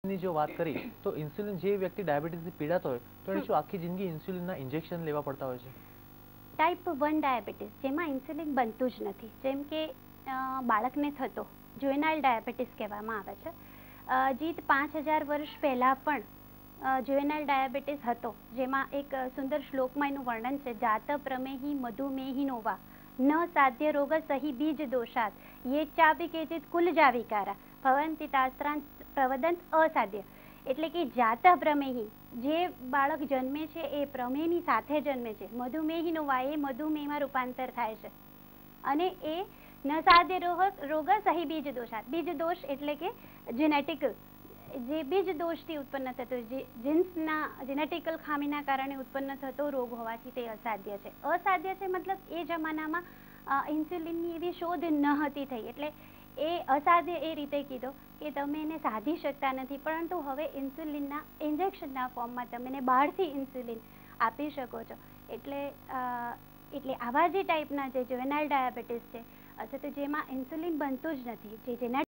ની જો વાત કરી તો ઇન્સ્યુલિન જે વ્યક્તિ ડાયાબિટીસથી પીડાતો હોય તો એને શું આખી જિંદગી ઇન્સ્યુલિનના ઇન્જેક્શન લેવા પડતા હોય છે? ટાઈપ 1 ડાયાબિટીસ જેમાં ઇન્સ્યુલિન બનતું જ નથી, જેમ કે બાળકને થતો જુવેનાઇલ ડાયાબિટીસ કહેવામાં આવે છે. જીત 5000 વર્ષ પહેલાં પણ જુવેનાઇલ ડાયાબિટીસ હતો, જેમાં એક સુંદર શ્લોકમાં એનું વર્ણન છે: જાત પ્રમેહી મધુમેહિનોવા ન સાધ્ય રોગ સહી બીજ દોષાત યે ચાબી કેચિત કુલ જાવિકારા ભવંતિ તાસ્ત્રાંત પ્રવદંત અસાધ્ય. એટલે કે જાત પ્રમેહી, જે બાળક જન્મે છે એ પ્રમેહની સાથે જન્મે છે. મધુમેહિનોવા, એ મધુમેહમાં રૂપાંતર થાય છે. અને એ ન સાધ્ય રોગ સહી બીજ દોષાત, બીજ દોષ એટલે કે જેનેટિકલ, જે બીજ દોષથી ઉત્પન્ન થતો, જે જીન્સના જેનેટિકલ ખામીના કારણે ઉત્પન્ન થતો રોગ હોવાથી તે અસાધ્ય છે. અસાધ્ય છે મતલબ એ જમાનામાં ઇન્સ્યુલિનની એવી શોધ ન હતી થઈ, એટલે એ અસાધ્ય એ રીતે કીધો કે તમે એને સાધી શકતા નથી, પરંતુ હવે ઇન્સ્યુલિનના ઇન્જેક્શનના ફોર્મમાં તમે એને બહારથી ઇન્સ્યુલિન આપી શકો છો. એટલે આવા જે ટાઈપના જે જુવેનાઇલ ડાયાબિટીસ છે, અથવા તો જેમાં ઇન્સ્યુલિન બનતું જ નથી, જે જેના